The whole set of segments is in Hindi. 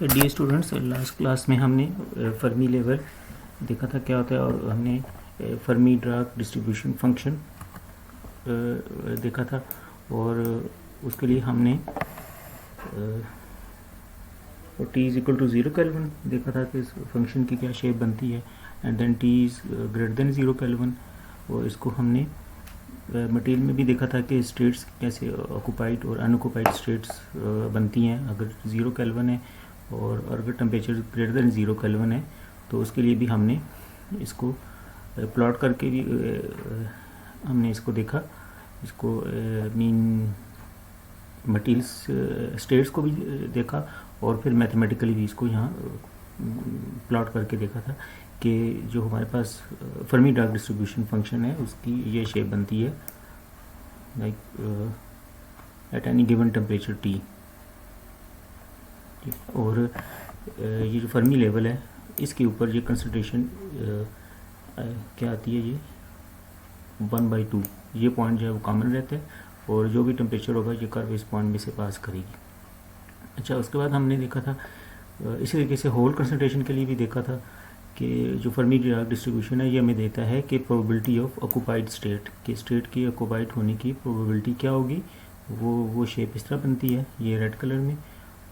डियर स्टूडेंट्स, लास्ट क्लास में हमने फर्मी लेवल देखा था क्या होता है, और हमने फर्मी ड्राग डिस्ट्रीब्यूशन फंक्शन देखा था, और उसके लिए हमने T is equal to 0 kelvin देखा था कि इस फंक्शन की क्या शेप बनती है, and then T is greater than 0 kelvin. और इसको हमने मटेरियल में भी देखा था कि स्टेट्स कैसे ऑक्यूपाइड और अनऑक्यूपाइड स्टेट्स बनती हैं अगर 0 केल्विन है, और अगर टेम्परेचर ग्रेटर देन 0 केल्विन है तो उसके लिए भी हमने इसको प्लॉट करके भी हमने इसको देखा, इसको मीन मटीरियल स्टेट्स को भी देखा, और फिर मैथमेटिकली भी इसको यहाँ प्लॉट करके देखा था कि जो हमारे पास फर्मी ड्राग डिस्ट्रीब्यूशन फंक्शन है उसकी ये शेप बनती है like at any given temperature T. और ये जो फर्मी लेवल है इसके ऊपर ये कंसंट्रेशन क्या आती है, ये 1/2 ये पॉइंट जो है वो कॉमन रहता है, और जो भी टेम्परेचर होगा ये कर्व इस पॉइंट में से पास करेगी। अच्छा, उसके बाद हमने देखा था इसी तरीके से होल कंसंट्रेशन के लिए भी देखा था कि जो फर्मी ड्राग डिस्ट्रीब्यूशन है ये हमें देता है कि प्रोबेबिलिटी ऑफ ऑक्यूपाइड स्टेट के स्टेट की ऑक्यूपाइड होने की प्रोबेबिलिटी क्या होगी, वो शेप इस तरह बनती है ये रेड कलर में।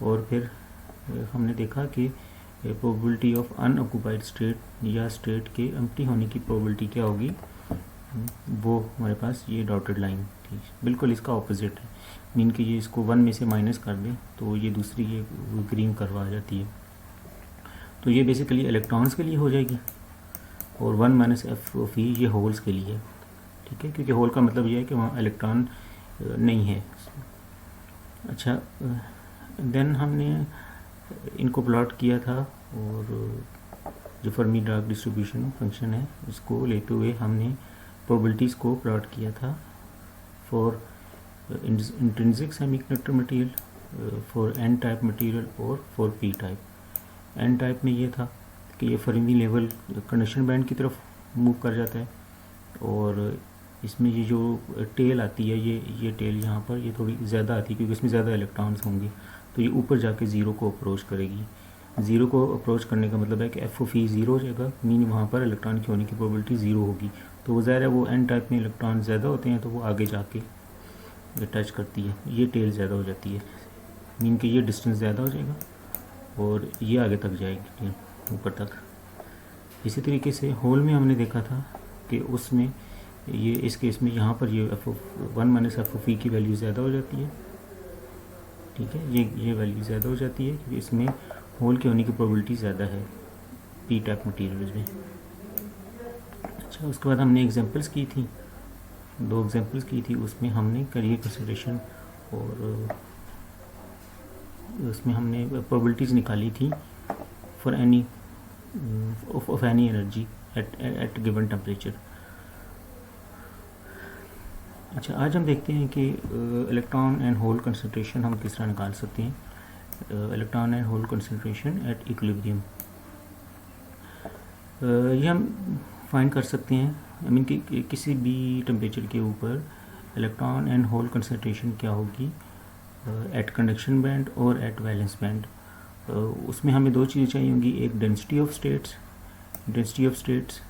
और फिर हमने देखा कि प्रोबेबिलिटी ऑफ अनऑक्यूपाइड स्टेट या स्टेट के एम्प्टी होने की प्रोबेबिलिटी क्या होगी, वो हमारे पास ये डॉटेड लाइन थी, बिल्कुल इसका ऑपोजिट है। मीन कि ये इसको 1 में से माइनस कर दें तो ये दूसरी ये ग्रीन कर्व आ जाती है, तो ये बेसिकली इलेक्ट्रॉन्स के लिए हो जाएगी, और 1 माइनस एफ ऑफ ई ये होल्स के लिए, ठीक है, क्योंकि होल का मतलब ये है कि वहाँ इलेक्ट्रॉन नहीं है। अच्छा, देन हमने इनको प्लॉट किया था, और जो फर्मी ड्राग डिस्ट्रीब्यूशन फंक्शन है इसको लेते हुए हमने प्रोबेबिलिटीज़ को प्लॉट किया था for intrinsic semiconductor material, for n type material और for p type. N type में ये था कि ये फर्मी लेवल कंडक्शन बैंड की तरफ मूव कर जाता है, और इसमें ये जो टेल आती है ये टेल यहाँ पर ये थोड़ी ज़्यादा आती है क्योंकि इसमें ज़्यादा इलेक्ट्रॉन्स होंगे, तो ये ऊपर जाके ज़ीरो को अप्रोच करेगी। ज़ीरो को अप्रोच करने का मतलब है कि एफ ऑफ ई ज़ीरो हो जाएगा, मीन वहाँ पर इलेक्ट्रॉन की होने की प्रोबेबिलिटी ज़ीरो होगी। तो वो ज़ाहिर है वो एन टाइप में इलेक्ट्रॉन ज़्यादा होते हैं तो वो आगे जाके टच करती है, ये टेल ज़्यादा हो जाती है, मीन कि ये डिस्टेंस ज़्यादा हो जाएगा और ये आगे तक जाएगी टेल ऊपर तक। इसी तरीके से होल में हमने देखा था कि उसमें ये इस केस में यहाँ पर ये f of 1 minus f of E की वैल्यू ज़्यादा हो जाती है, ठीक है, ये वैल्यू ज़्यादा हो जाती है क्योंकि इसमें होल के होने की प्रोबेबिलिटी ज़्यादा है पी टाइप मटीरियल्स में। अच्छा, उसके बाद हमने एग्जांपल्स की थी, 2 एग्जांपल्स की थी, उसमें हमने करियर कंसिडरेशन और उसमें हमने प्रोबेबिलिटीज़ निकाली थी for any of any energy at given temperature. अच्छा, आज हम देखते हैं कि इलेक्ट्रॉन एंड होल कंसंट्रेशन हम किस तरह निकाल सकते हैं, electron and hole concentration at equilibrium. ये हम फाइंड कर सकते हैं, आई मीन कि किसी भी टेम्परेचर के ऊपर इलेक्ट्रॉन एंड होल कंसंट्रेशन क्या होगी एट कंडक्शन बैंड और एट वैलेंस बैंड। उसमें हमें 2 चीज़ें चाहिए होंगी, एक डेंसिटी ऑफ स्टेट्स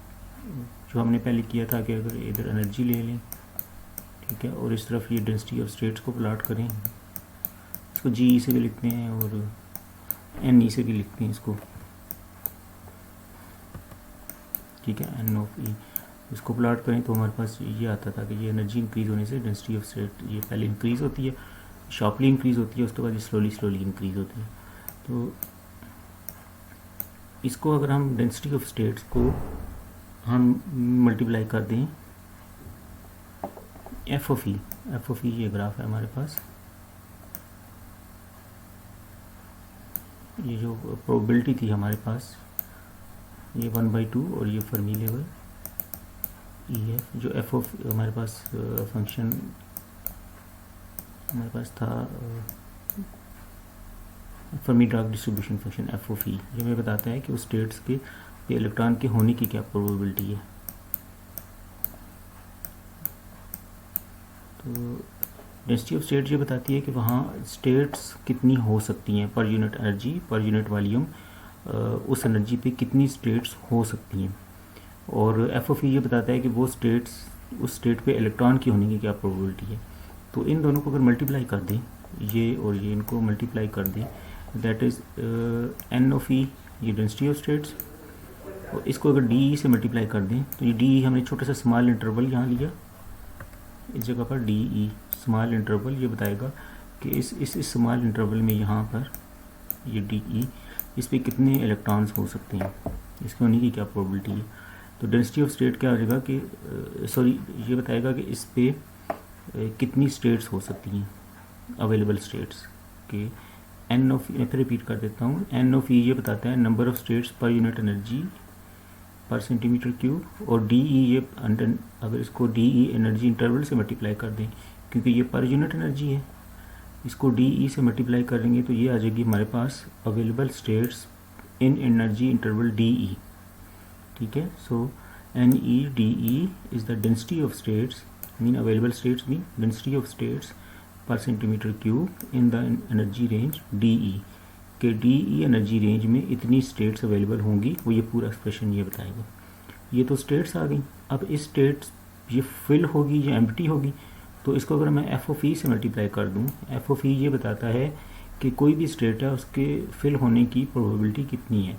जो हमने पहले किया था कि अगर इधर एनर्जी ले लें, ठीक है, और इस तरफ ये डेंसिटी ऑफ स्टेट्स को प्लॉट करें, इसको जी से भी लिखते हैं और एन ई से भी लिखते हैं इसको, ठीक है, एन ऑफ ई, इसको प्लॉट करें तो हमारे पास ये आता था कि ये एनर्जी इंक्रीज़ होने से डेंसिटी ऑफ स्टेट ये पहले इंक्रीज़ होती है, शॉर्पली इंक्रीज़ होती है, उसके बाद ये स्लोली इंक्रीज़ होती है। तो इसको अगर हम डेंसिटी ऑफ स्टेट्स को हम मल्टीप्लाई कर दें एफ ऑफ ई ये ग्राफ है हमारे पास, ये जो प्रोबेबिलिटी थी हमारे पास ये 1/2 और ये फर्मी लेवल ई है, जो एफ ऑफ हमारे पास फंक्शन हमारे पास था Fermi Dirac distribution function f of E, जो हमें बताता है कि उस स्टेट्स के इलेक्ट्रॉन के होने की क्या प्रोबेबिलिटी है। तो डेंसिटी ऑफ स्टेट ये बताती है कि वहाँ स्टेट्स कितनी हो सकती हैं पर यूनिट एनर्जी, पर यूनिट वॉल्यूम, उस एनर्जी पे कितनी स्टेट्स हो सकती हैं। और एफ ऑफ ई ये बताता है कि वो स्टेट्स, उस स्टेट पे इलेक्ट्रॉन की होने की क्या प्रोबेबिलिटी है। तो इन दोनों को अगर मल्टीप्लाई कर दें, ये और ये इनको मल्टीप्लाई कर दें, दैट इज़ एन ऑफ ई, ये डेंसिटी ऑफ स्टेट्स, और इसको अगर डी ई से मल्टीप्लाई कर दें तो ये डी ई हमने छोटा सा स्मॉल इंटरवल यहाँ लिया, इस जगह पर डी ई स्मॉल इंटरवल ये बताएगा कि इस स्मॉल इंटरवल में यहाँ पर ये डी ई, इस पर कितने इलेक्ट्रॉन्स हो सकते हैं, इसके होने की क्या प्रोबेबिलिटी है। तो डेंसिटी ऑफ स्टेट क्या हो जाएगा कि सॉरी ये बताएगा कि इस पे कितनी स्टेट्स हो सकती हैं, अवेलेबल स्टेट्स के एन ऑफ, मैं फिर रिपीट कर देता हूँ, एन ऑफ ई ये बताता है number of states per unit energy पर सेंटीमीटर क्यूब, और डी ई ये अंडर, अगर इसको डी ई एनर्जी इंटरवल से मल्टीप्लाई कर दें क्योंकि ये पर यूनिट एनर्जी है, इसको डी ई से मल्टीप्लाई करेंगे तो ये आ जाएगी हमारे पास available states in energy interval d E. ठीक है, so n E D E is the density of states, mean available states mean density of states per centimeter cube in the energy range d E, के डी ई एनर्जी रेंज में इतनी स्टेट्स अवेलेबल होंगी, वो ये पूरा एक्सप्रेशन ये बताएगा। ये तो स्टेट्स आ गई, अब इस स्टेट्स ये फिल होगी या एम्प्टी होगी, तो इसको अगर मैं एफ ऑफ ई से मल्टीप्लाई कर दूँ, एफ ऑफ ई ये बताता है कि कोई भी स्टेट है उसके फिल होने की प्रोबेबिलिटी कितनी है,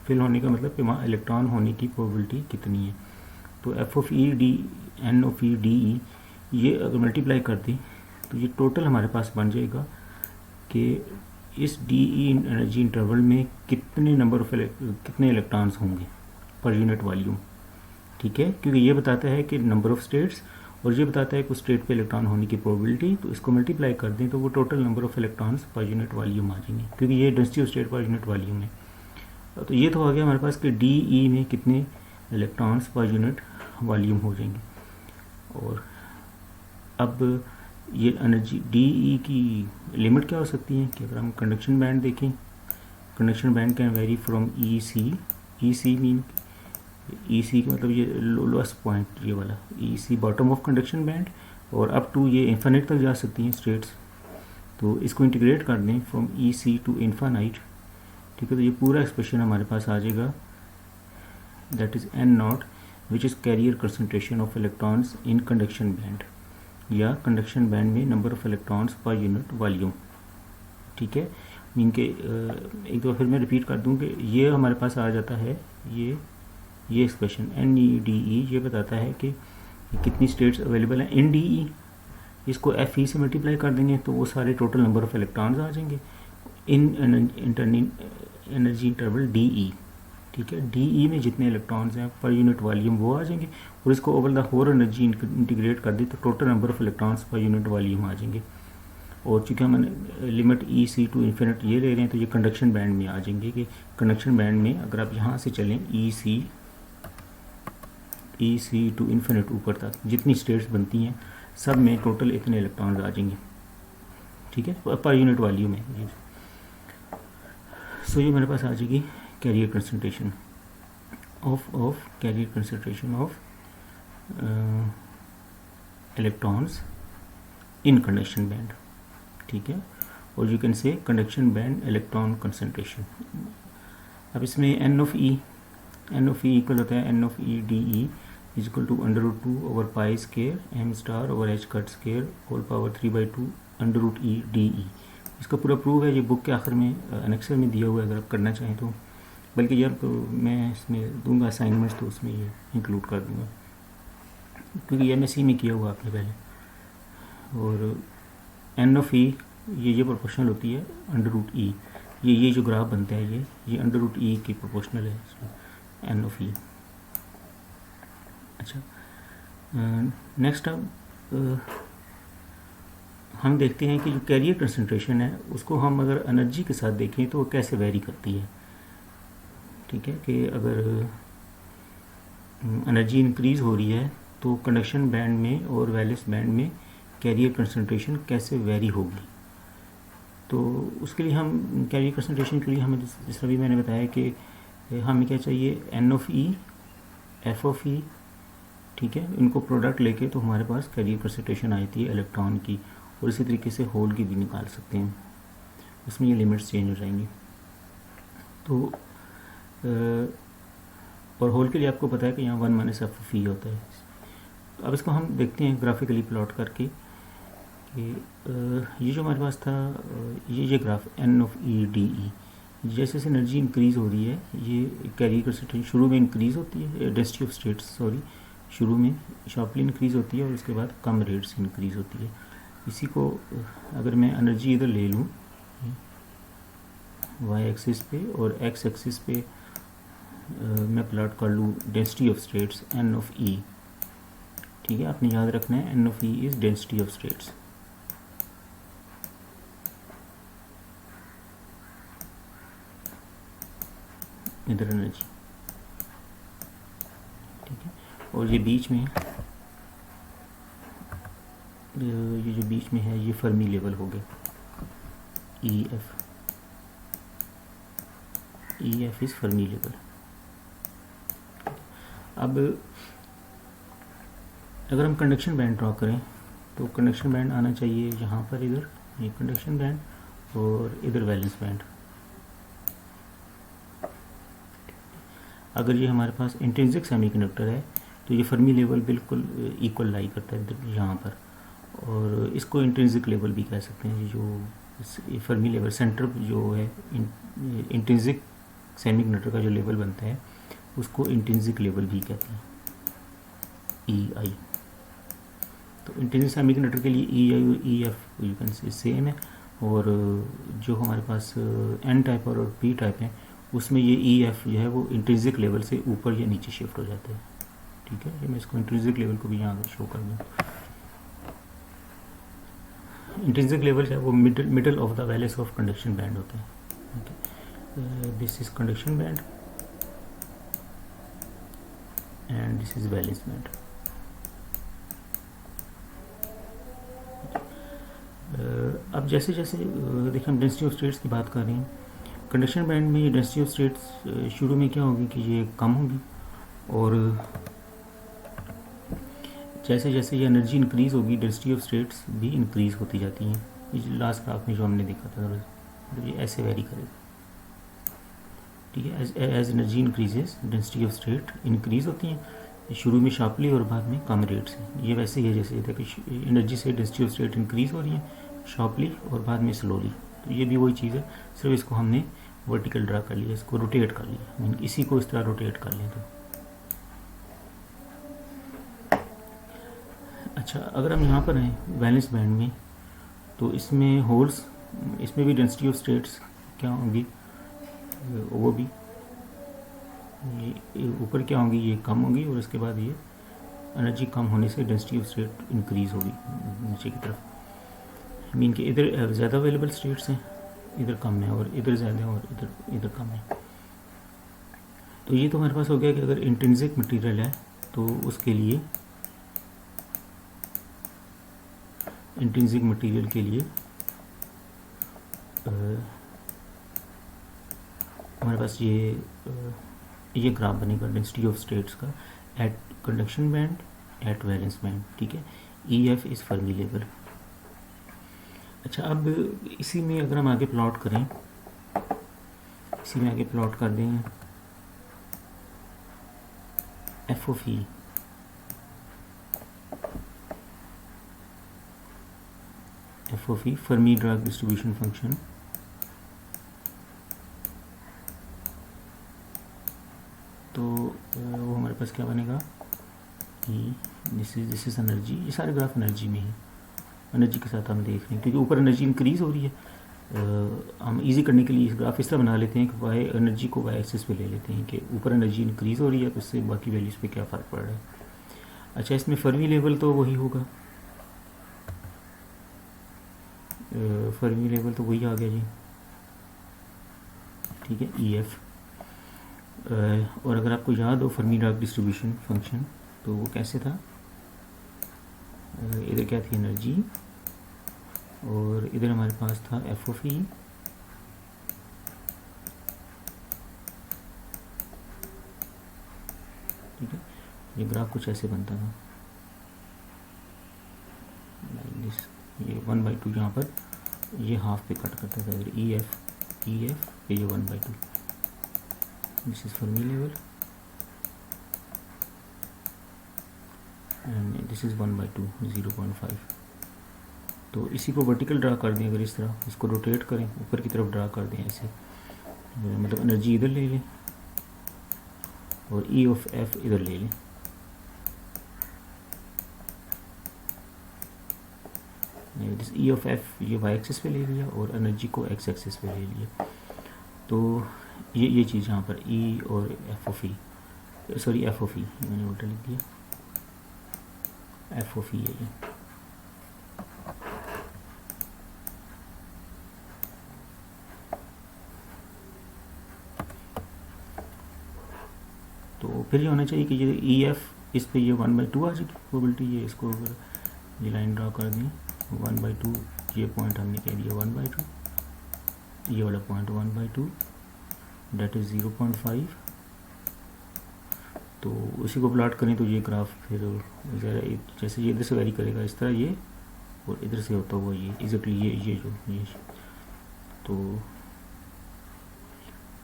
फिल होने का मतलब कि वहाँ इलेक्ट्रॉन होने की प्रोबेबिलिटी कितनी है। तो F of E D N of E D E ये अगर मल्टीप्लाई कर दें तो ये टोटल हमारे पास बन जाएगा कि इस डी ई एनर्जी इंटरवल में कितने नंबर ऑफ कितने इलेक्ट्रॉन्स होंगे पर यूनिट वॉल्यूम। ठीक है, क्योंकि ये बताता है कि नंबर ऑफ स्टेट्स और ये बताता है कि उस स्टेट पे इलेक्ट्रॉन होने की प्रोबेबिलिटी, तो इसको मल्टीप्लाई कर दें तो वो total number of electrons per unit volume आ जाएंगे, क्योंकि ये density of state per unit volume है। तो ये तो आ गया हमारे पास कि डी ई में कितने इलेक्ट्रॉन्स पर यूनिट वॉल्यूम हो जाएंगे। और अब ये एनर्जी डी ई की लिमिट क्या हो सकती है कि अगर हम कंडक्शन बैंड देखें, conduction band can vary from E C, E C mean E C का मतलब ये लोएस्ट पॉइंट, ये वाला E C bottom of conduction band, और अप टू ये इन्फिनिट तक जा सकती हैं स्टेट्स। तो इसको इंटीग्रेट कर दें from E C to infinite, ठीक है, तो ये पूरा एक्सप्रेशन हमारे पास आ जाएगा, that is N naught which is carrier concentration of electrons in conduction band, या कंडक्शन बैंड में number of electrons per unit volume. ठीक है, मीन के एक दो फिर मैं रिपीट कर दूं कि ये हमारे पास आ जाता है, ये expression N E D E ये बताता है कि कितनी स्टेट्स अवेलेबल हैं इन डी ई, इसको एफ ई से मल्टीप्लाई कर देंगे तो वो सारे टोटल नंबर ऑफ इलेक्ट्रॉन्स आ जाएंगे इन एनर्जी इंटरवल डी ई। ठीक है, डी ई में जितने इलेक्ट्रॉन्स हैं पर यूनिट वॉल्यूम वो आ जाएंगे, और इसको over the whole energy integrate कर दी तो total number of electrons per unit volume आ जाएंगे। और चूँकि हम limit E C to infinite ये ले रहे हैं तो ये कंडक्शन बैंड में आ जाएंगे कि कंडक्शन बैंड में अगर आप यहाँ से चलें ई सी टू इन्फिनिट ऊपर तक जितनी स्टेट्स बनती हैं सब में टोटल इतने इलेक्ट्रॉन्स आ जाएंगे। ठीक है, पर यूनिट वॉल्यूम है। सो ये मेरे पास आ जाएगी carrier concentration of electrons in conduction band. ठीक है, और you can say conduction band electron concentration. अब इसमें एन ऑफ ई इक्वल होता है N of E D E is equal to √2 over pi square M star over H cut square whole power 3/2 √e D E. इसका पूरा प्रूफ है, ये बुक के आखिर में एनेक्सर में दिया हुआ है, अगर आप करना चाहें तो, बल्कि यार तो मैं इसमें दूंगा असाइनमेंट्स तो उसमें ये इंक्लूड कर दूंगा, क्योंकि MSc में किया हुआ आपने पहले। और एन ऑफ ई ये प्रोपोर्शनल होती है √e, ये जो ग्राफ बनता है ये √e की प्रोपोर्शनल है इसमें एन ऑफ ई। अच्छा, नेक्स्ट अब हम देखते हैं कि जो कैरियर कंसंट्रेशन है उसको हम अगर एनर्जी के साथ देखें तो वो कैसे वेरी करती है। ठीक है, कि अगर एनर्जी इंक्रीज़ हो रही है तो कंडक्शन बैंड में और वैलेंस बैंड में कैरियर कंसंट्रेशन कैसे वेरी होगी। तो उसके लिए हम कैरियर कंसंट्रेशन के लिए हमें जिस तरह भी मैंने बताया कि हमें क्या चाहिए, n of E, F of E. ठीक है, इनको प्रोडक्ट लेके तो हमारे पास कैरियर कंसंट्रेशन आई थी इलेक्ट्रॉन की, और इसी तरीके से होल की भी निकाल सकते हैं, उसमें ये लिमिट्स चेंज हो जाएंगी। तो और होल के लिए आपको पता है कि यहाँ 1 माइनस एफ ऑफ ई होता है। तो अब इसको हम देखते हैं ग्राफिकली प्लॉट करके कि ये जो हमारे पास था, ये graph N of E D E, जैसे जैसे एनर्जी इंक्रीज़ हो रही है ये कैरियर कंसंट्रेशन शुरू में इंक्रीज़ होती है, डेंसिटी ऑफ स्टेट्स सॉरी, शुरू में शार्पली इंक्रीज़ होती है और उसके बाद कम रेट से इंक्रीज़ होती है। इसी को अगर मैं एनर्जी इधर ले लूँ वाई एक्सिस पे और एक्स एक्सिस पे मैं प्लॉट कर लूँ density of states n of E, ठीक है, आपने याद रखना है N of E is density of states. इधर एनर्जी, ठीक है, और ये बीच में ये जो बीच में है ये फर्मी लेवल हो गया, ई एफ इज़ फर्मी लेवल। अब अगर हम कंडक्शन बैंड ड्रॉ करें तो कंडक्शन बैंड आना चाहिए यहाँ पर, इधर ये कंडक्शन बैंड और इधर वैलेंस बैंड। अगर ये हमारे पास इंट्रिंसिक सेमीकंडक्टर है तो ये फर्मी लेवल बिल्कुल इक्वल लाई करता है यहाँ पर, और इसको इंट्रिंसिक लेवल भी कह सकते हैं। जो फर्मी लेवल सेंटर जो है इंट्रिंसिक सेमीकंडक्टर का जो लेवल बनता है उसको इंट्रिंसिक लेवल भी कहते हैं, ई आई। तो इंट्रिंसिक सेमीकंडक्टर के लिए ई आई और ई एफ यू कैन से सेम है, और जो हमारे पास एन टाइप और पी टाइप है उसमें ये ई एफ जो है वो इंट्रिंसिक लेवल से ऊपर या नीचे शिफ्ट हो जाते हैं, ठीक है। ये मैं इसको इंट्रिंसिक लेवल को भी यहाँ शो कर दूँ। इंट्रिंसिक लेवल है वो middle of the valence of conduction band होता है, okay? This is conduction band and this is valence band. अब जैसे जैसे देखिए हम डेंसिटी ऑफ स्टेट्स की बात कर रहे हैं, कंडक्शन बैंड में ये डेंसिटी ऑफ स्टेट्स शुरू में क्या होगी कि ये कम होगी, और जैसे जैसे ये एनर्जी इंक्रीज़ होगी डेंसिटी ऑफ स्टेट्स भी इंक्रीज़ होती जाती हैं। ये लास्ट ग्राफ में जो हमने देखा था मतलब ये ऐसे वेरी करेगा, ठीक है। As energy increases density of state increase होती हैं शुरू में शार्पली और बाद में कम रेट से। ये वैसे ही है जैसे देखो एनर्जी से डेंसिटी ऑफ स्टेट इंक्रीज़ हो रही है शार्पली और बाद में स्लोली, तो ये भी वही चीज़ है, सिर्फ इसको हमने वर्टिकल ड्रा कर लिया, इसको रोटेट कर लिया, इसी को इस तरह रोटेट कर लिया। तो अच्छा, अगर हम यहाँ पर हैं वैलेंस बैंड में तो इसमें होल्स, इसमें भी डेंसिटी ऑफ स्टेट्स क्या होंगी, वो भी ये ऊपर क्या होंगी, ये कम होगी, और इसके बाद ये एनर्जी कम होने से डेंसिटी ऑफ स्टेट इंक्रीज़ होगी नीचे की तरफ। मीन कि इधर ज़्यादा अवेलेबल स्टेट्स हैं, इधर कम है, और इधर ज़्यादा है और इधर कम है। तो ये तो हमारे पास हो गया कि अगर इंट्रिंसिक मटेरियल है तो उसके लिए इंट्रिंसिक मटेरियल के लिए हमारे पास ये ग्राफ बनेगा डेंसिटी ऑफ स्टेट्स का at conduction band at valence band, ठीक है। E F is Fermi level. अच्छा, अब इसी में अगर हम आगे प्लॉट करें, इसी में आगे प्लॉट कर दें F of E, F of E Fermi Dirac distribution function, तो वो हमारे पास क्या बनेगा, दिस इज एनर्जी। ये सारे ग्राफ एनर्जी में है, एनर्जी के साथ हम देख रहे हैं क्योंकि ऊपर एनर्जी इंक्रीज़ हो रही है। हम इजी करने के लिए इस ग्राफ इस तरह बना लेते हैं कि वाई एनर्जी को वाई एक्सिस पे ले लेते हैं कि ऊपर एनर्जी इंक्रीज़ हो रही है तो उससे बाकी वैल्यूज़ पे क्या फ़र्क पड़ रहा है। अच्छा, इसमें फर्मी लेवल तो वही होगा, फर्मी लेवल तो वही आ गया जी, ठीक है, ई एफ। और अगर आपको याद हो फर्मी ड्राग डिस्ट्रीब्यूशन फंक्शन तो वो कैसे था, इधर क्या थी एनर्जी और इधर हमारे पास था एफ ऑफ ई, ठीक है। ये ग्राफ कुछ ऐसे बनता था लाइक दिस, ये 1/2 यहाँ पर ये हाफ पे कट करता था, ई एफ ये 1/2, this is Fermi level and this is 1/2 0.5। तो इसी को वर्टिकल ड्रा कर दें, अगर इस तरह इसको रोटेट करें ऊपर की तरफ ड्रा कर दें ऐसे, मतलब एनर्जी इधर ले लें और ई ऑफ एफ इधर ले लें। दिस ई ऑफ एफ ये वाई एक्सिस पे ले लिया और एनर्जी को एक्स एक्सिस पे ले लिया। तो ये चीज़ यहाँ पर ई और f of E, sorry f of E मैंने उल्टा लिख दिया, एफ ऑफ ई है ये। तो फिर ये होना चाहिए कि ये ई एफ इस पे ये 1/2 आ जाएगी प्रोबेबिलिटी। ये इसको अगर ये लाइन ड्रा कर दें 1/2, ये पॉइंट हमने कह दिया 1/2, ये वाला पॉइंट 1/2 डेट इज़ 0.5। तो उसी को प्लॉट करें तो ये ग्राफ फिर ज़रा जैसे ये इधर से वेरी करेगा इस तरह ये, और इधर से होता हुआ ये एग्जैक्टली ये तो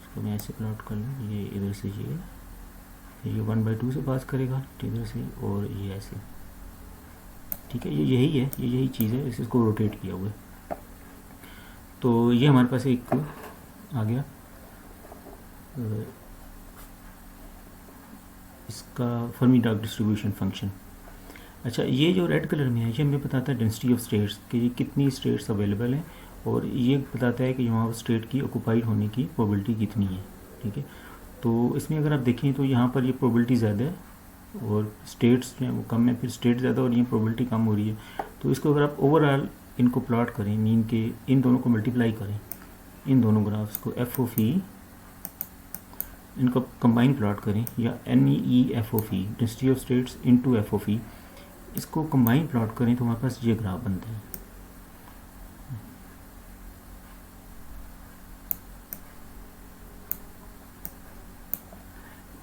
इसको मैं ऐसे प्लॉट कर लूँ, ये इधर से ये 1/2 से पास करेगा इधर से, और ये ऐसे, ठीक है। ये यही चीज़ है, इसको रोटेट किया हुआ है। तो ये हमारे पास एक आ गया इसका फर्मी डार्क डिस्ट्रीब्यूशन फंक्शन। अच्छा, ये जो रेड कलर में है ये हमें बताता है डेंसिटी ऑफ स्टेट्स कि ये कितनी स्टेट्स अवेलेबल हैं, और ये बताता है कि वहाँ स्टेट की ऑक्यूपाइड होने की प्रोबेबिलिटी कितनी है, ठीक है। तो इसमें अगर आप देखें तो यहाँ पर ये प्रोबेबिलिटी ज़्यादा है और स्टेट्स जो हैं वो कम है, फिर स्टेट ज़्यादा और ये प्रोबेबिलिटी कम हो रही है। तो इसको अगर आप ओवरऑल इनको प्लॉट करें, मीन के इन दोनों को मल्टीप्लाई करें, इन दोनों ग्राफ्स को एफ ऑफ ई इनको कंबाइन प्लॉट करें, या n E F of E density of states into f of E, इसको कंबाइन प्लॉट करें तो हमारे पास ये ग्राफ बनता है।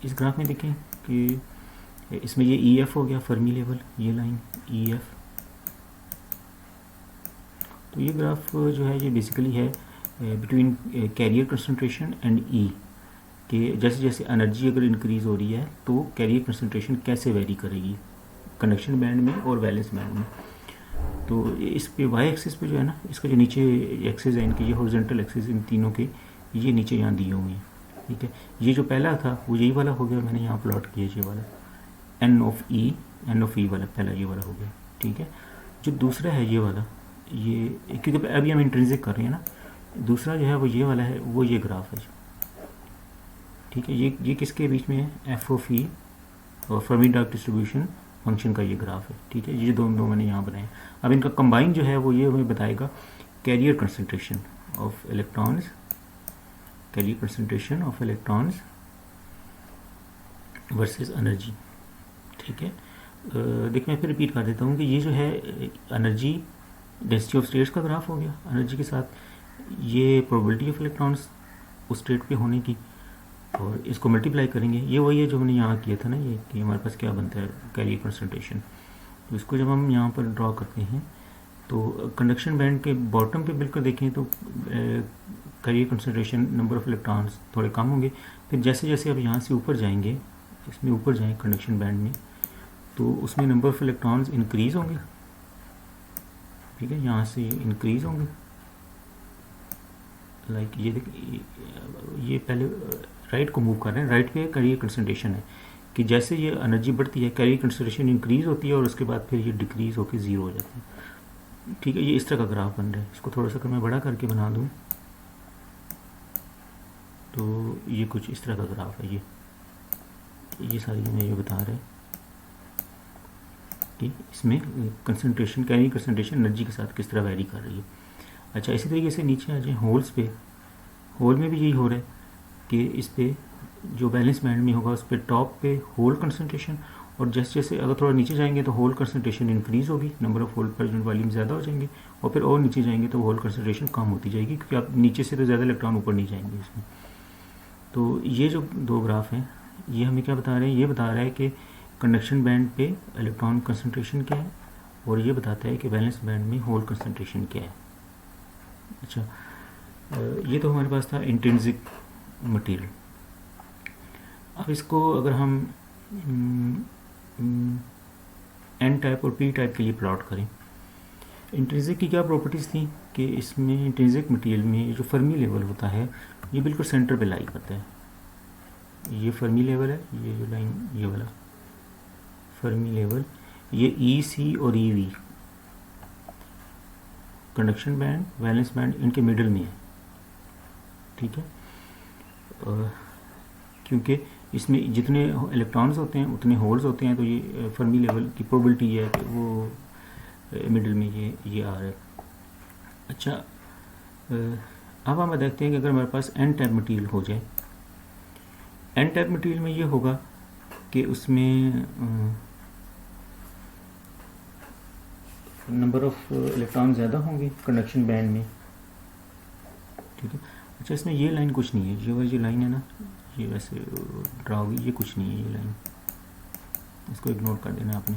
इस ग्राफ में देखें कि इसमें ये ई एफ हो गया फर्मी लेवल, ये लाइन ई एफ। तो ये ग्राफ जो है ये बेसिकली है बिटवीन कैरियर कंसंट्रेशन एंड ई, कि जैसे जैसे एनर्जी अगर इंक्रीज़ हो रही है तो कैरियर कंसंट्रेशन कैसे वेरी करेगी कंडक्शन बैंड में और वैलेंस बैंड में। तो इस पे वाई एक्सिस पे जो है ना, इसका जो नीचे एक्सिस है इनके, ये हॉरिजॉन्टल एक्सिस इन तीनों के ये नीचे यहाँ दिए हुए हैं, ठीक है। ये जो पहला था वो यही वाला हो गया, मैंने यहाँ प्लॉट किया ये वाला एन ऑफ ई वाला, पहला ये वाला हो गया, ठीक है। जो दूसरा है ये वाला, ये क्योंकि अभी हम इंट्रिंसिक कर रहे हैं ना, दूसरा जो है वो ये वाला है, वो ये ग्राफ है, ठीक है। ये किसके बीच में है, एफ ऑफ ई और फर्मी डार्क डिस्ट्रीब्यूशन फंक्शन का ये ग्राफ है, ठीक है। ये दोनों मैंने यहाँ बनाए। अब इनका कंबाइन जो है वो ये हमें बताएगा carrier concentration of electrons, carrier concentration of electrons versus energy, ठीक है। देखिए मैं फिर रिपीट कर देता हूँ कि ये जो है एनर्जी डेंसिटी ऑफ स्टेट्स का ग्राफ हो गया एनर्जी के साथ, ये प्रोबेबिलिटी ऑफ इलेक्ट्रॉन्स उस स्टेट पे होने की, और इसको मल्टीप्लाई करेंगे, ये वही है जो हमने यहाँ किया था ना, ये कि हमारे पास क्या बनता है कैरियर कंसंट्रेशन। तो इसको जब हम यहाँ पर ड्रॉ करते हैं तो कंडक्शन बैंड के बॉटम पे बिल्कुल देखें तो carrier concentration number of electrons थोड़े कम होंगे। फिर जैसे जैसे अब यहाँ से ऊपर जाएंगे, इसमें ऊपर जाएँ कंडक्शन बैंड में, तो उसमें नंबर ऑफ इलेक्ट्रॉन्स इंक्रीज़ होंगे, ठीक है, यहाँ से इंक्रीज़ होंगे। लाइक ये पहले राइट को मूव कर रहे हैं, राइट पे कैरियर कंसंट्रेशन है कि जैसे ये एनर्जी बढ़ती है कैरियर कंसंट्रेशन इंक्रीज़ होती है और उसके बाद फिर ये डिक्रीज़ होकर ज़ीरो हो जाती है, ठीक है। ये इस तरह का ग्राफ बन रहा है। इसको थोड़ा सा अगर मैं बड़ा करके बना दूँ तो ये कुछ इस तरह का ग्राफ है। ये सारी हमें ये बता रहे हैं कि इसमें कंसंट्रेशन, कैरियर कंसंट्रेशन एनर्जी के साथ किस तरह वेरी कर रही है। अच्छा, इसी तरीके से नीचे आ जाए होल्स पे, होल में भी यही हो रहा है कि इस पे जो बैलेंस बैंड में होगा उस पर टॉप पे होल कंसंट्रेशन, और जैसे जैसे अगर थोड़ा नीचे जाएंगे तो होल कंसंट्रेशन इंक्रीज़ होगी, number of hole present volume ज़्यादा हो जाएंगे, और फिर और नीचे जाएंगे तो होल कंसंट्रेशन कम होती जाएगी, क्योंकि आप नीचे से तो ज़्यादा इलेक्ट्रॉन ऊपर नहीं जाएंगे इसमें। तो ये जो दो ग्राफ हैं ये हमें क्या बता रहे हैं, ये बता रहा है कि कंडक्शन बैंड पे इलेक्ट्रॉन कंसंट्रेशन क्या है और ये बताता है कि वैलेंस बैंड में होल कंसंट्रेशन क्या है। अच्छा, ये तो हमारे पास था इंट्रिंसिक मटेरियल। अब इसको अगर हम एन टाइप और पी टाइप के लिए प्लॉट करें, इंट्रिंसिक की क्या प्रॉपर्टीज़ थी कि इसमें इंट्रिंसिक मटेरियल में जो फर्मी लेवल होता है ये बिल्कुल सेंटर पे लाई करता है। ये फर्मी लेवल है, ये जो लाइन ये वाला फर्मी लेवल, ये ई सी और E V conduction band valence band इनके मिडल में है। ठीक है, क्योंकि इसमें जितने इलेक्ट्रॉन्स होते हैं उतने होल्स होते हैं, तो ये फर्मी लेवल की प्रोबेबिलिटी है कि वो मिडल में ये आ रहा है। अच्छा, अब हम देखते हैं कि अगर हमारे पास एन टाइप मटेरियल हो जाए, एन टाइप मटेरियल में ये होगा कि उसमें नंबर ऑफ इलेक्ट्रॉन ज़्यादा होंगे कंडक्शन बैंड में। ठीक है, अच्छा इसमें ये लाइन कुछ नहीं है, ये लाइन है ना, ये वैसे ड्रा होगी, ये कुछ नहीं है ये लाइन, इसको इग्नोर कर देना आपने।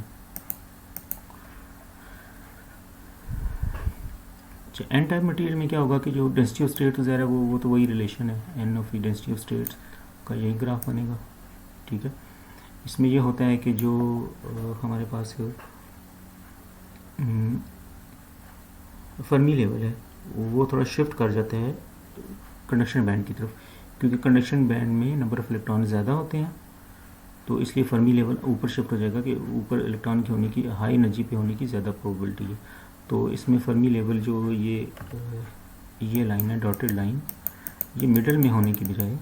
अच्छा, एन टाइप मटेरियल में क्या होगा कि जो डेंसिटी ऑफ स्टेट वगैरह वो तो वही रिलेशन है, N of density of states का यही ग्राफ बनेगा। ठीक है, इसमें ये होता है कि जो हमारे पास फर्मी लेवल है वो थोड़ा शिफ्ट कर जाता है कंडक्शन बैंड की तरफ, क्योंकि कंडक्शन बैंड में नंबर ऑफ इलेक्ट्रॉन ज़्यादा होते हैं, तो इसलिए फर्मी लेवल ऊपर शिफ्ट हो जाएगा कि ऊपर इलेक्ट्रॉन के होने की, हाई एनर्जी पे होने की ज़्यादा प्रोबेबिलिटी है। तो इसमें फर्मी लेवल जो ये लाइन है, डॉटेड लाइन, ये मिडल में होने की बजाय,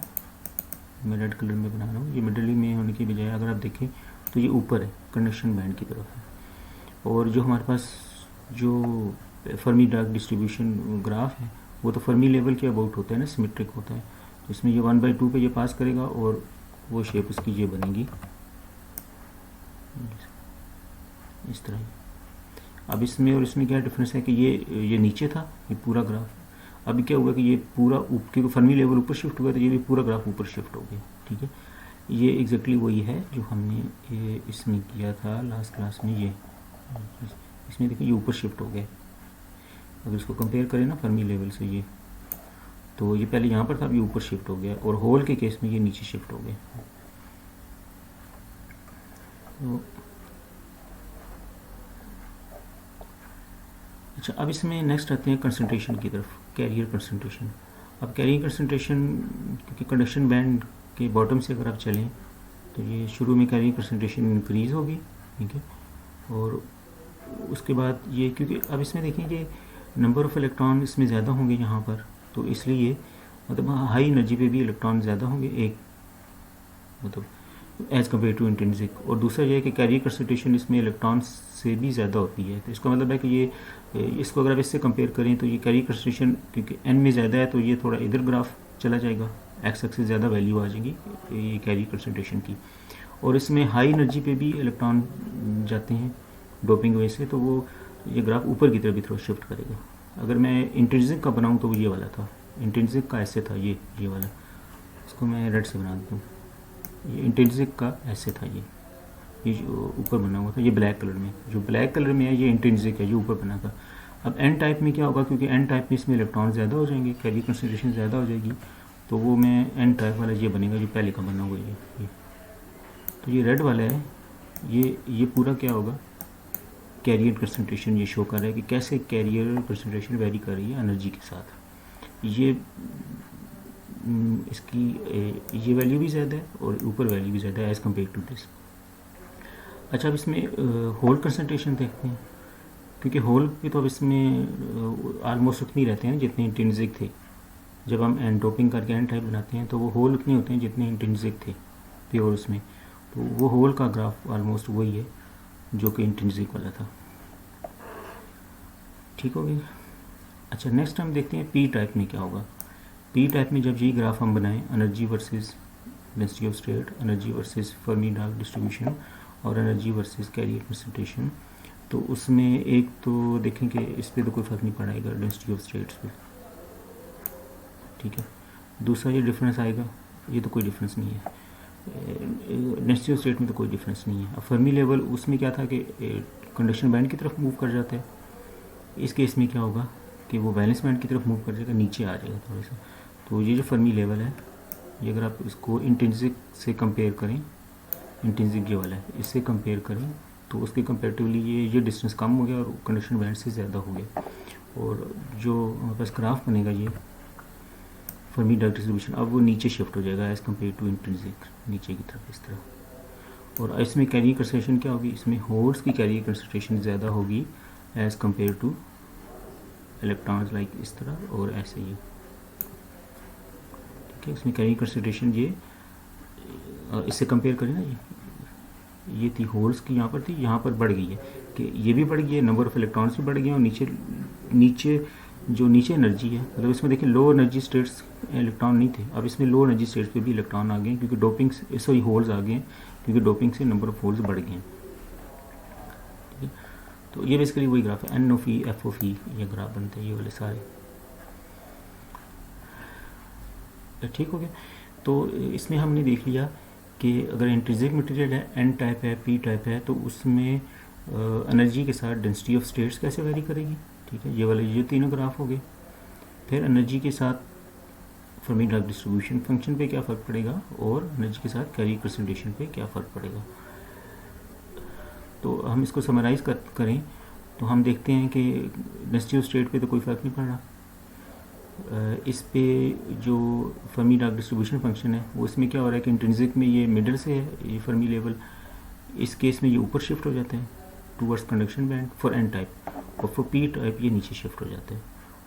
मैं रेड कलर में बना रहा हूँ, ये मिडल में होने की बजाय अगर आप देखें तो ये ऊपर है, कंडक्शन बैंड की तरफ है। और जो हमारे पास जो फर्मी डार्क डिस्ट्रीब्यूशन ग्राफ है वो तो फर्मी लेवल के अबाउट होता है ना, सिमेट्रिक होता है, तो इसमें ये 1/2 पे ये पास करेगा और वो शेप उसकी ये बनेगी इस तरह। अब इसमें और इसमें क्या डिफरेंस है कि ये नीचे था ये पूरा ग्राफ, अभी क्या हुआ कि ये पूरा क्योंकि फर्मी लेवल ऊपर शिफ्ट हुआ तो ये भी पूरा ग्राफ ऊपर शिफ्ट हो गया। ठीक है, ये एग्जैक्टली वही है जो हमने इसमें किया था लास्ट क्लास में, ये इसमें देखिए ये ऊपर शिफ्ट हो गया। अगर इसको कंपेयर करें ना फर्मी लेवल से, ये तो ये पहले यहाँ पर था, अभी ऊपर शिफ्ट हो गया, और होल के केस में ये नीचे शिफ्ट हो गया। तो अच्छा, अब इसमें नेक्स्ट आते हैं कंसंट्रेशन की तरफ, कैरियर कंसंट्रेशन। अब कैरियर कंसंट्रेशन, क्योंकि कंडक्शन बैंड के बॉटम से अगर आप चलें तो ये शुरू में कैरियर कंसंट्रेशन इंक्रीज होगी। ठीक है, और उसके बाद ये, क्योंकि अब इसमें देखें कि नंबर ऑफ़ इलेक्ट्रॉन इसमें ज़्यादा होंगे यहाँ पर, तो इसलिए मतलब हाई एनर्जी पे भी इलेक्ट्रॉन ज़्यादा होंगे, एक मतलब एज़ कम्पेयर टू इंट्रिंसिक। और दूसरा ये है कि कैरियर कंसंट्रेशन इसमें इलेक्ट्रॉन से भी ज़्यादा होती है, तो इसका मतलब है कि ये इसको अगर आप इससे कंपेयर करें तो ये कैरियर कंसंट्रेशन क्योंकि एन में ज़्यादा है तो ये थोड़ा इधर ग्राफ चला जाएगा, एक्स एक्सिस ज़्यादा वैल्यू आ जाएगी ये कैरियर कंसंट्रेशन की। और इसमें हाई एनर्जी पे भी इलेक्ट्रॉन जाते हैं डोपिंग वजह से, तो वो ये ग्राफ ऊपर की तरफ भी थोड़ा शिफ्ट करेगा। अगर मैं इंट्रिंसिक का बनाऊँ तो वो ये वाला था, इंट्रिंसिक का ऐसे था, ये वाला, इसको मैं रेड से बना देता हूँ, ये इंट्रिंसिक का ऐसे था, ये जो ऊपर बना हुआ था, ये ब्लैक कलर में, जो ब्लैक कलर में है ये इंट्रिंसिक है, ये ऊपर बना था। अब एन टाइप में क्या होगा, क्योंकि एन टाइप में इसमें इलेक्ट्रॉन ज़्यादा हो जाएंगे, कैरियर कंसंट्रेशन ज़्यादा हो जाएगी, तो वो मैं एन टाइप वाला ये बनेगा जो पहले का बना हुआ ये। तो ये रेड वाला है, ये पूरा क्या होगा, कैरियर कंसंट्रेशन ये शो कर रहा है कि कैसे कैरियर कंसंट्रेशन वेरी कर रही है एनर्जी के साथ। ये इसकी ये वैल्यू भी ज़्यादा है और ऊपर वैल्यू भी ज़्यादा है एज़ कम्पेयर टू दिस। अच्छा, अब इसमें होल कंसंट्रेशन देखते हैं, क्योंकि होल भी तो अब इसमें ऑलमोस्ट उतनी रहते हैं जितने इंट्रिंसिक थे। जब हम एन डोपिंग करके एन टाइप बनाते हैं तो वो होल उतने होते हैं जितने इंट्रिंसिक थे प्योर उसमें, तो वो होल का ग्राफ ऑलमोस्ट वही है जो कि इंट्रिंसिक वाला था। ठीक हो गया। अच्छा, नेक्स्ट हम देखते हैं पी टाइप में क्या होगा। पी टाइप में जब ये ग्राफ हम बनाएं, energy versus density of state, energy versus Fermi dark distribution और एनर्जी वर्सेस कैरियर कंसंट्रेशन, तो उसमें एक तो देखें कि इस पर तो कोई फ़र्क नहीं पड़ेगा डेंसिटी ऑफ स्टेट्स पे। ठीक है, दूसरा ये डिफरेंस आएगा, ये तो कोई डिफरेंस नहीं है, डेंसिटी ऑफ स्टेट में तो कोई डिफरेंस नहीं है। अब फर्मी लेवल उसमें क्या था कि कंडक्शन बैंड की तरफ मूव कर जाता है। इस केस में क्या होगा कि वो वैलेंस बैंड की तरफ मूव कर जाएगा, नीचे आ जाएगा थोड़ा सा। तो ये जो फर्मी लेवल है, ये अगर आप इसको इंट्रिंसिक से कंपेयर करें, इंट्रिंसिक ये वाला है, इससे कंपेयर करें तो उसके कंपेरेटिवली ये डिस्टेंस कम हो गया और कंडक्शन बैंड से ज़्यादा हो गया। और जो हमारे पास ग्राफ बनेगा ये फर्मी डायरेक्ट डिस्ट्रीब्यूशन, अब वो नीचे शिफ्ट हो जाएगा एज़ कम्पेयर टू इंट्रिंसिक, नीचे की तरफ इस तरह। और इसमें कैरियर कंसंट्रेशन क्या होगी, इसमें होल्स की कैरियर कंसंट्रेशन ज़्यादा होगी as compare two electrons, like इस तरह और ऐसे ही। ठीक है, इसमें कैरियर कंसंट्रेशन ये इससे कंपेयर करें ना, ये थी होल्स की, यहाँ पर थी, यहाँ पर बढ़ गई है कि ये भी बढ़ गई है, नंबर ऑफ इलेक्ट्रॉन्स भी बढ़ गए और नीचे जो नीचे एनर्जी है, मतलब इसमें देखिए लो एनर्जी स्टेट्स इलेक्ट्रॉन नहीं थे, अब इसमें लो एनर्जी स्टेट्स पे भी इलेक्ट्रॉन आ गए क्योंकि डोपिंग से, सॉरी होल्स आ गए क्योंकि डोपिंग से नंबर ऑफ होल्स बढ़ गए हैं। ठीक है, तो ये बेसिकली वही ग्राफ है, NOE FOE ये ग्राफ बनते हैं ये वाले सारे। ठीक हो गया। तो इसमें हमने देख लिया कि अगर इंट्रिंसिक मटेरियल है, N टाइप है, P टाइप है, तो उसमें एनर्जी के साथ डेंसिटी ऑफ स्टेट्स कैसे वेरी करेगी। ठीक है, ये वाले ये तीनों ग्राफ हो गए। फिर एनर्जी के साथ फर्मी डायरेक्ट डिस्ट्रीब्यूशन फंक्शन पे क्या फ़र्क पड़ेगा और एनर्जी के साथ कैरियर कंसंट्रेशन पे क्या फ़र्क पड़ेगा। तो हम इसको समराइज़ करें तो हम देखते हैं कि डेंसिटी ऑफ स्टेट पे तो कोई फ़र्क नहीं पड़ रहा। इस पे जो फर्मी डायरेक्ट डिस्ट्रीब्यूशन फंक्शन है वो इसमें क्या हो रहा है कि इंट्रिंसिक में ये मिडल से है ये फर्मी लेवल, इस केस में ये ऊपर शिफ्ट हो जाते हैं towards conduction band for N type, और फॉर P टाइप ये नीचे शिफ्ट हो जाता है।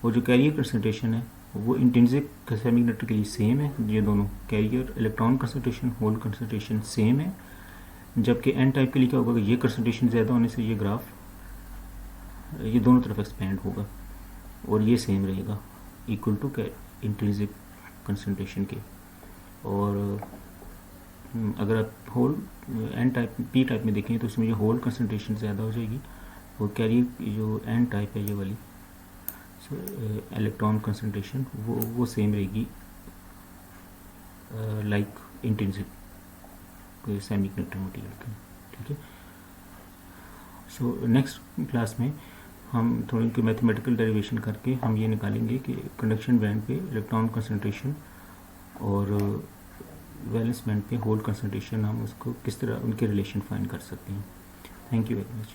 और जो कैरियर कंसंट्रेशन है वो इंट्रिंसिक सेमीकंडक्टर के लिए सेम है, ये दोनों carrier electron concentration hole concentration same है, जबकि N टाइप के लिए क्या होगा, ये कंसंट्रेशन ज़्यादा होने से ये ग्राफ ये दोनों तरफ एक्सपेंड होगा और ये सेम रहेगा इक्वल टू इंट्रिंसिक कंसंट्रेशन के। और अगर आप hole N type P type में देखें तो उसमें ये होल कंसंट्रेशन ज़्यादा हो जाएगी और कैरियर जो N टाइप है ये वाली इलेक्ट्रॉन कंसंट्रेशन वो सेम रहेगी लाइक इंट्रिंसिक सेमीकंडक्टर मटेरियल की। ठीक है, सो नेक्स्ट क्लास में हम थोड़ी की मैथमेटिकल डेरिवेशन करके हम ये निकालेंगे कि कंडक्शन बैंड पे इलेक्ट्रॉन कंसंट्रेशन और वैलेंस बैंड पे होल कंसंट्रेशन हम उसको किस तरह उनके रिलेशन फाइंड कर सकते हैं। Thank you very much.